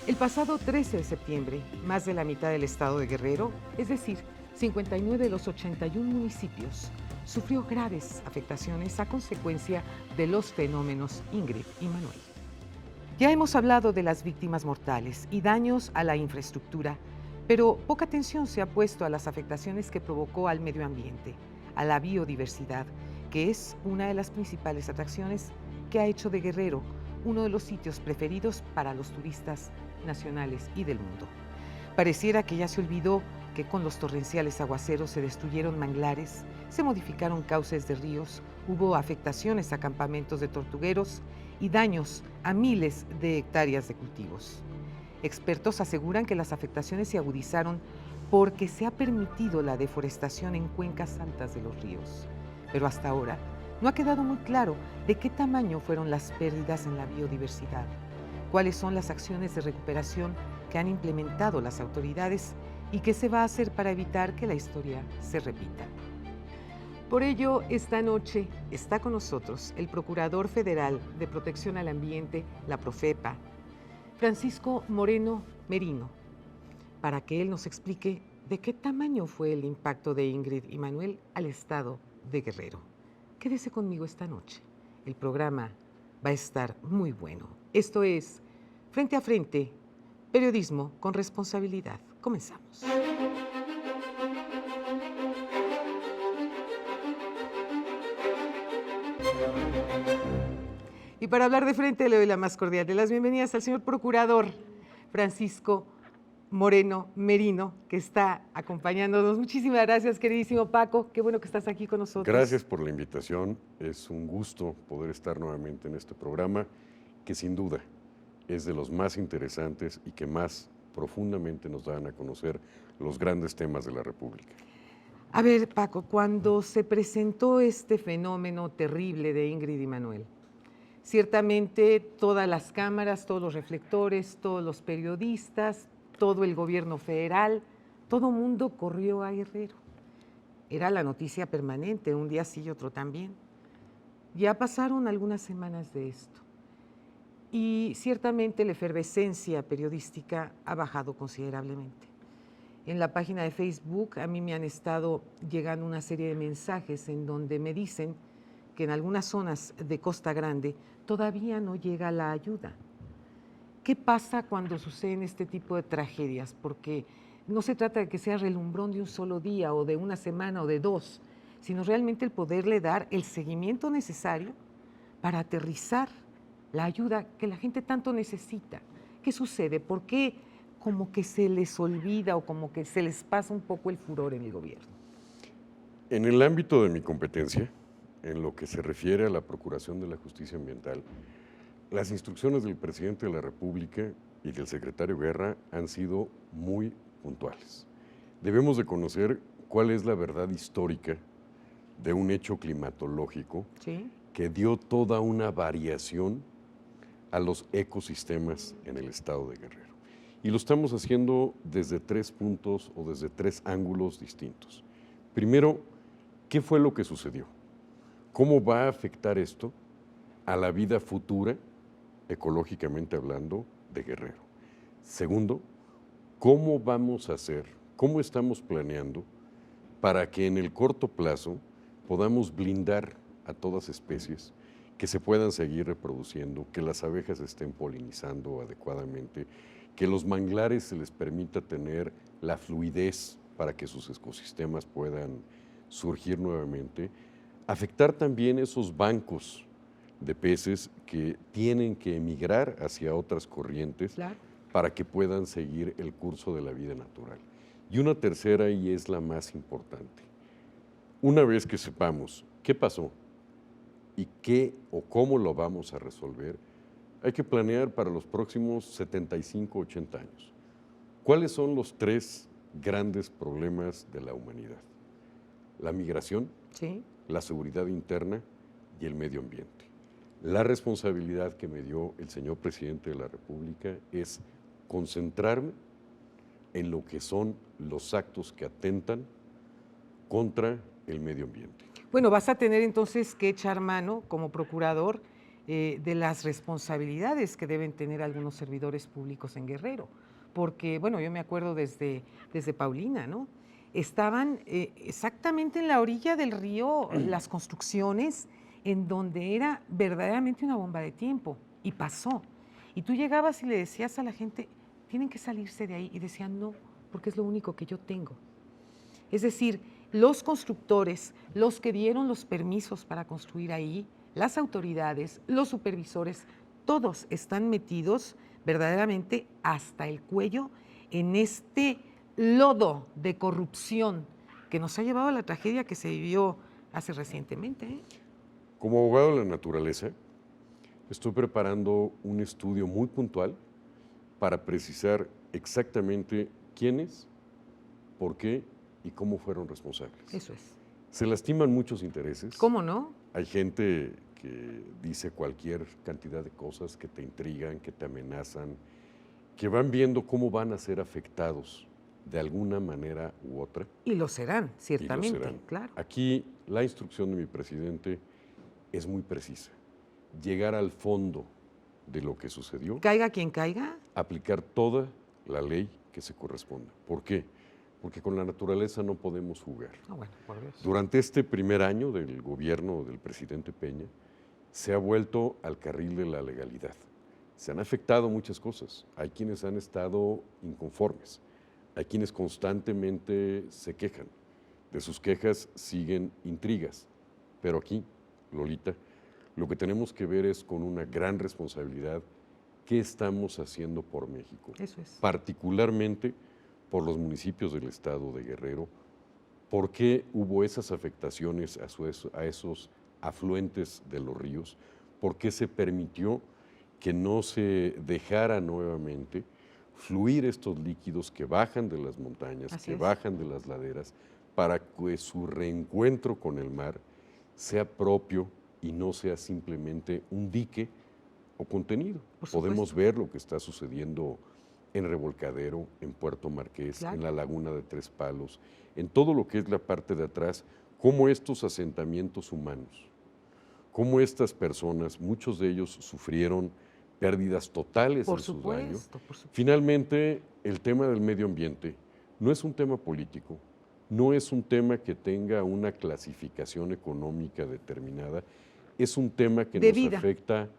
El pasado 13 de septiembre, más de la mitad del estado de Guerrero, es decir, 59 de los 81 municipios, sufrió graves afectaciones a consecuencia de los fenómenos Ingrid y Manuel. Ya hemos hablado de las víctimas mortales y daños a la infraestructura, pero poca atención se ha puesto a las afectaciones que provocó al medio ambiente, a la biodiversidad, que es una de las principales atracciones que ha hecho de Guerrero uno de los sitios preferidos para los turistas nacionales y del mundo. Pareciera que ya se olvidó que con los torrenciales aguaceros se destruyeron manglares, se modificaron cauces de ríos, hubo afectaciones a campamentos de tortugueros y daños a miles de hectáreas de cultivos. Expertos aseguran que las afectaciones se agudizaron porque se ha permitido la deforestación en cuencas altas de los ríos. Pero hasta ahora no ha quedado muy claro de qué tamaño fueron las pérdidas en la biodiversidad, cuáles son las acciones de recuperación que han implementado las autoridades y qué se va a hacer para evitar que la historia se repita. Por ello, esta noche está con nosotros el Procurador Federal de Protección al Ambiente, la Profepa, Francisco Moreno Merino, para que él nos explique de qué tamaño fue el impacto de Ingrid y Manuel al estado de Guerrero. Quédese conmigo esta noche. El programa va a estar muy bueno. Esto es Frente a Frente, periodismo con responsabilidad. Comenzamos. Y para hablar de frente le doy la más cordial de las bienvenidas al señor Procurador Francisco Moreno Merino, que está acompañándonos. Muchísimas gracias, queridísimo Paco. Qué bueno que estás aquí con nosotros. Gracias por la invitación. Es un gusto poder estar nuevamente en este programa, que sin duda es de los más interesantes y que más profundamente nos dan a conocer los grandes temas de la República. A ver, Paco, cuando se presentó este fenómeno terrible de Ingrid y Manuel, ciertamente todas las cámaras, todos los reflectores, todos los periodistas, todo el gobierno federal, todo mundo corrió a Guerrero. Era la noticia permanente, un día sí y otro también. Ya pasaron algunas semanas de esto y ciertamente la efervescencia periodística ha bajado considerablemente. En la página de Facebook a mí me han estado llegando una serie de mensajes en donde me dicen que en algunas zonas de Costa Grande todavía no llega la ayuda. ¿Qué pasa cuando suceden este tipo de tragedias? Porque no se trata de que sea relumbrón de un solo día o de una semana o de dos, sino realmente el poderle dar el seguimiento necesario para aterrizar la ayuda que la gente tanto necesita. ¿Qué sucede? ¿Por qué como que se les olvida o como que se les pasa un poco el furor en el gobierno? En el ámbito de mi competencia, en lo que se refiere a la Procuración de la Justicia Ambiental, las instrucciones del presidente de la República y del secretario Guerra han sido muy puntuales. Debemos de conocer cuál es la verdad histórica de un hecho climatológico ¿Sí? que dio toda una variación a los ecosistemas en el estado de Guerrero. Y lo estamos haciendo desde 3 puntos o desde 3 ángulos distintos. Primero, ¿qué fue lo que sucedió? ¿Cómo va a afectar esto a la vida futura, ecológicamente hablando, de Guerrero? Segundo, ¿cómo vamos a hacer, cómo estamos planeando para que en el corto plazo podamos blindar a todas especies, que se puedan seguir reproduciendo, que las abejas estén polinizando adecuadamente, que los manglares se les permita tener la fluidez para que sus ecosistemas puedan surgir nuevamente, afectar también esos bancos de peces que tienen que emigrar hacia otras corrientes, Claro. para que puedan seguir el curso de la vida natural. Y una tercera, y es la más importante, una vez que sepamos qué pasó y qué o cómo lo vamos a resolver, hay que planear para los próximos 75, 80 años. ¿Cuáles son los 3 grandes problemas de la humanidad? La migración, ¿Sí? la seguridad interna y el medio ambiente. La responsabilidad que me dio el señor presidente de la República es concentrarme en lo que son los actos que atentan contra el medio ambiente. Bueno, vas a tener entonces que echar mano como procurador de las responsabilidades que deben tener algunos servidores públicos en Guerrero. Porque, bueno, yo me acuerdo desde Paulina, ¿no? Estaban exactamente en la orilla del río las construcciones en donde era verdaderamente una bomba de tiempo, y pasó. Y tú llegabas y le decías a la gente, tienen que salirse de ahí, y decían, no, porque es lo único que yo tengo. Es decir, los constructores, los que dieron los permisos para construir ahí, las autoridades, los supervisores, todos están metidos verdaderamente hasta el cuello en este lodo de corrupción que nos ha llevado a la tragedia que se vivió hace recientemente, ¿eh? Como abogado de la naturaleza, estoy preparando un estudio muy puntual para precisar exactamente quiénes, por qué y cómo fueron responsables. Eso es. Se lastiman muchos intereses. ¿Cómo no? Hay gente que dice cualquier cantidad de cosas que te intrigan, que te amenazan, que van viendo cómo van a ser afectados de alguna manera u otra. Y lo serán, ciertamente, Y lo serán. claro. Aquí la instrucción de mi presidente es muy precisa. Llegar al fondo de lo que sucedió, Caiga quien caiga. aplicar toda la ley que se corresponda. ¿Por qué? Porque con la naturaleza no podemos jugar. Ah, bueno, por Dios. Durante este primer año del gobierno del presidente Peña, se ha vuelto al carril de la legalidad. Se han afectado muchas cosas. Hay quienes han estado inconformes. Hay quienes constantemente se quejan. De sus quejas siguen intrigas. Pero aquí, Lolita, lo que tenemos que ver es con una gran responsabilidad qué estamos haciendo por México. Eso es. Particularmente por los municipios del estado de Guerrero. ¿Por qué hubo esas afectaciones a esos afluentes de los ríos? ¿Por qué se permitió que no se dejara nuevamente fluir estos líquidos que bajan de las montañas, Así que es. bajan de las laderas, para que su reencuentro con el mar sea propio y no sea simplemente un dique o contenido? Por supuesto. Podemos ver lo que está sucediendo en Revolcadero, en Puerto Marqués, Claro. en la Laguna de Tres Palos, en todo lo que es la parte de atrás, cómo estos asentamientos humanos, cómo estas personas, muchos de ellos sufrieron pérdidas totales Por en su daño. supuesto, por supuesto. Finalmente, el tema del medio ambiente no es un tema político, no es un tema que tenga una clasificación económica determinada, es un tema que De nos vida. afecta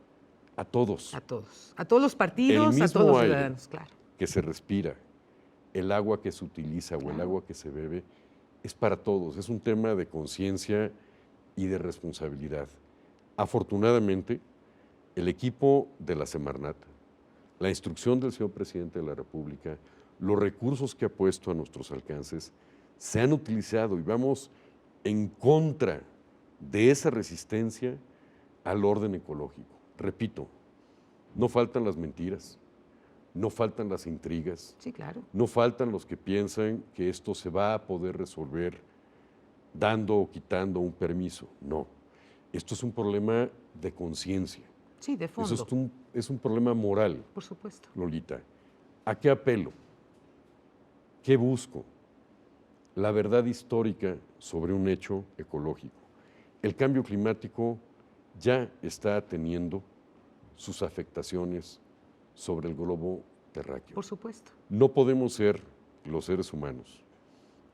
a todos. A todos los partidos, El a mismo todos los aire. ciudadanos, claro. Que se respira, el agua que se utiliza o el Claro. agua que se bebe, es para todos, es un tema de conciencia y de responsabilidad. Afortunadamente, el equipo de la Semarnat, la instrucción del señor presidente de la República, los recursos que ha puesto a nuestros alcances, se han utilizado y vamos en contra de esa resistencia al orden ecológico. Repito, no faltan las mentiras, no faltan las intrigas, Sí, claro. no faltan los que piensan que esto se va a poder resolver dando o quitando un permiso. No, esto es un problema de conciencia. Sí, de fondo, Eso es un problema moral, por supuesto. Lolita. ¿A qué apelo? ¿Qué busco? La verdad histórica sobre un hecho ecológico. El cambio climático ya está teniendo sus afectaciones sobre el globo terráqueo. Por supuesto. No podemos ser los seres humanos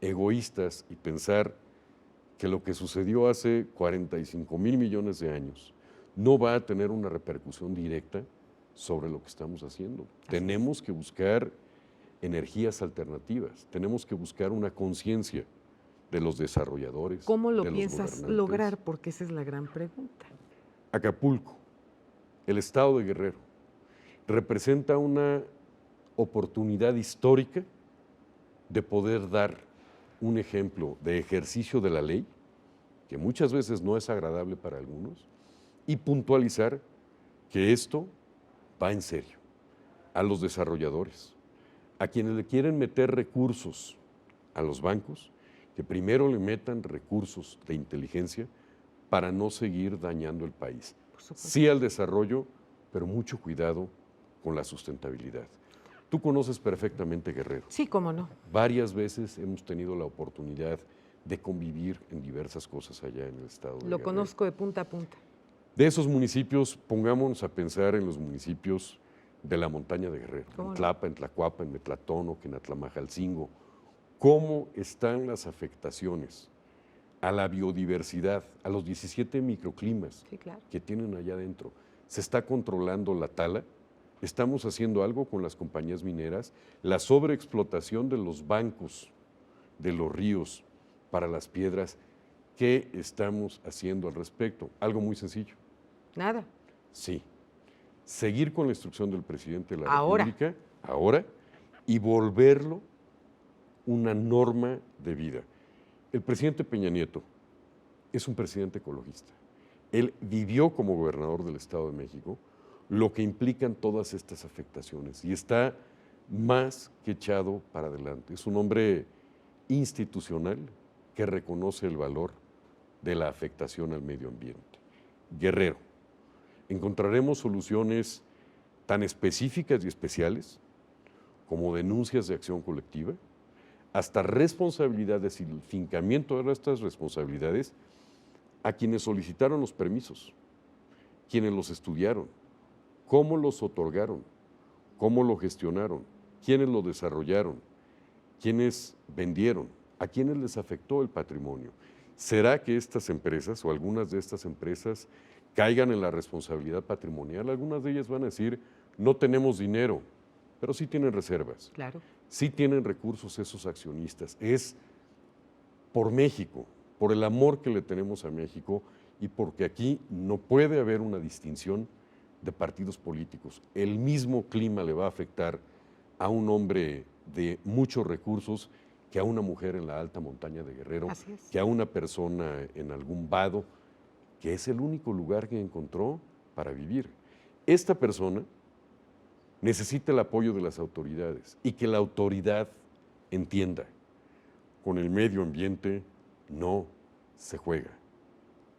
egoístas y pensar que lo que sucedió hace 45,000 millones de años no va a tener una repercusión directa sobre lo que estamos haciendo. Tenemos que buscar energías alternativas, tenemos que buscar una conciencia de los desarrolladores. ¿Cómo lo de los piensas gobernantes. lograr? Porque esa es la gran pregunta. Acapulco, el estado de Guerrero, representa una oportunidad histórica de poder dar un ejemplo de ejercicio de la ley, que muchas veces no es agradable para algunos, y puntualizar que esto va en serio. A los desarrolladores, a quienes le quieren meter recursos a los bancos, que primero le metan recursos de inteligencia para no seguir dañando el país. Por supuesto. Sí al desarrollo, pero mucho cuidado con la sustentabilidad. Tú conoces perfectamente Guerrero. Sí, cómo no. Varias veces hemos tenido la oportunidad de convivir en diversas cosas allá en el estado de Lo Guerrero. conozco de punta a punta. De esos municipios, pongámonos a pensar en los municipios de la montaña de Guerrero, ¿Cómo en no? Tlapa, en Tlacuapa, en Metlatónoc, en Atlamajalcingo. ¿Cómo están las afectaciones a la biodiversidad, a los 17 microclimas Sí, claro. que tienen allá adentro? ¿Se está controlando la tala? ¿Estamos haciendo algo con las compañías mineras? La sobreexplotación de los bancos, de los ríos para las piedras. ¿Qué estamos haciendo al respecto? Algo muy sencillo. Nada. Sí. Seguir con la instrucción del presidente de la Ahora. República, ahora, y volverlo una norma de vida. El presidente Peña Nieto es un presidente ecologista. Él vivió como gobernador del Estado de México lo que implican todas estas afectaciones y está más que echado para adelante. Es un hombre institucional que reconoce el valor de la afectación al medio ambiente. Guerrero, encontraremos soluciones tan específicas y especiales como denuncias de acción colectiva, hasta responsabilidades y el fincamiento de estas responsabilidades a quienes solicitaron los permisos, quienes los estudiaron, cómo los otorgaron, cómo lo gestionaron, quiénes lo desarrollaron, quiénes vendieron, a quiénes les afectó el patrimonio. ¿Será que estas empresas o algunas de estas empresas caigan en la responsabilidad patrimonial? Algunas de ellas van a decir, no tenemos dinero, pero sí tienen reservas. Claro. Sí tienen recursos esos accionistas. Es por México, por el amor que le tenemos a México y porque aquí no puede haber una distinción de partidos políticos. El mismo clima le va a afectar a un hombre de muchos recursos que a una mujer en la alta montaña de Guerrero, Así es. que a una persona en algún vado, que es el único lugar que encontró para vivir. Esta persona necesita el apoyo de las autoridades y que la autoridad entienda, con el medio ambiente no se juega.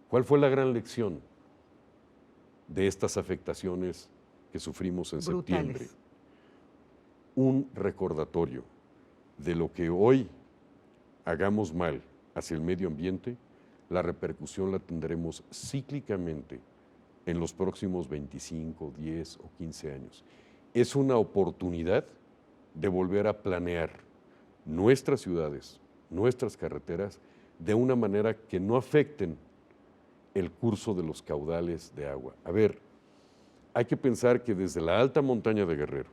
¿Cuál fue la gran lección de estas afectaciones que sufrimos en septiembre? Brutales. Un recordatorio de lo que hoy hagamos mal hacia el medio ambiente, la repercusión la tendremos cíclicamente en los próximos 25, 10 o 15 años. Es una oportunidad de volver a planear nuestras ciudades, nuestras carreteras, de una manera que no afecten el curso de los caudales de agua. A ver, hay que pensar que desde la alta montaña de Guerrero,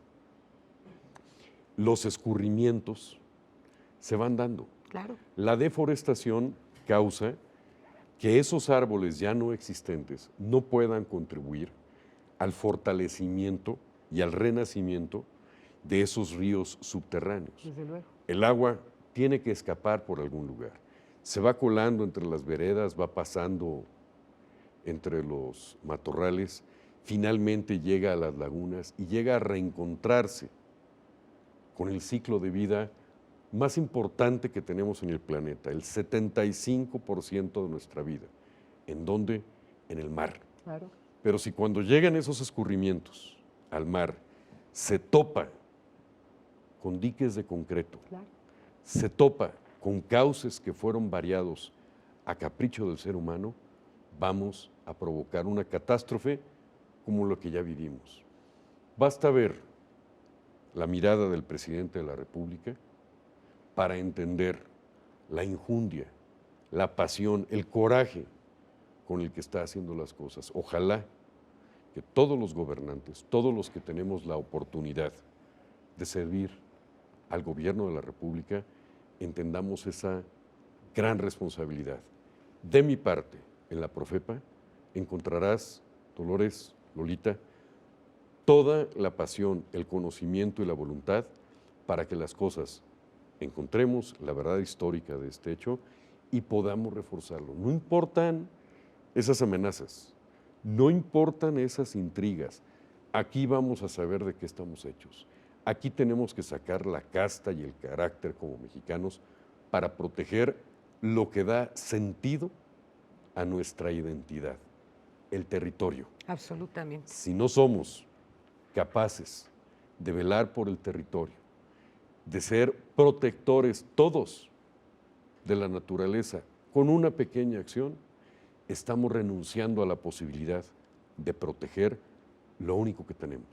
los escurrimientos se van dando. Claro. La deforestación causa que esos árboles ya no existentes no puedan contribuir al fortalecimiento y al renacimiento de esos ríos subterráneos. Desde luego. El agua tiene que escapar por algún lugar. Se va colando entre las veredas, va pasando entre los matorrales, finalmente llega a las lagunas y llega a reencontrarse con el ciclo de vida más importante que tenemos en el planeta, el 75% de nuestra vida. ¿En dónde? En el mar. Claro. Pero si cuando llegan esos escurrimientos al mar, se topa con diques de concreto, Claro. se topa con cauces que fueron variados a capricho del ser humano, vamos a provocar una catástrofe como lo que ya vivimos. Basta ver la mirada del presidente de la República para entender la injundia, la pasión, el coraje con el que está haciendo las cosas. Ojalá que todos los gobernantes, todos los que tenemos la oportunidad de servir al gobierno de la República, entendamos esa gran responsabilidad. De mi parte, en la Profepa, encontrarás, Dolores, Lolita, toda la pasión, el conocimiento y la voluntad para que las cosas encontremos la verdad histórica de este hecho y podamos reforzarlo. No importan esas amenazas, no importan esas intrigas. Aquí vamos a saber de qué estamos hechos. Aquí tenemos que sacar la casta y el carácter como mexicanos para proteger lo que da sentido a nuestra identidad, el territorio. Absolutamente. Si no somos capaces de velar por el territorio, de ser protectores todos de la naturaleza con una pequeña acción, estamos renunciando a la posibilidad de proteger lo único que tenemos,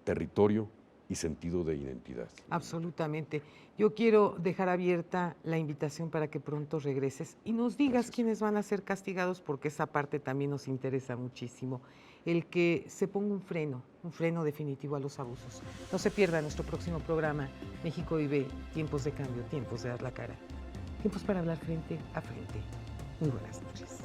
territorio y sentido de identidad. Absolutamente. Yo quiero dejar abierta la invitación para que pronto regreses y nos digas Gracias. quiénes van a ser castigados, porque esa parte también nos interesa muchísimo. El que se ponga un freno definitivo a los abusos. No se pierda nuestro próximo programa, México vive tiempos de cambio, tiempos de dar la cara, tiempos para hablar frente a frente. Muy buenas noches.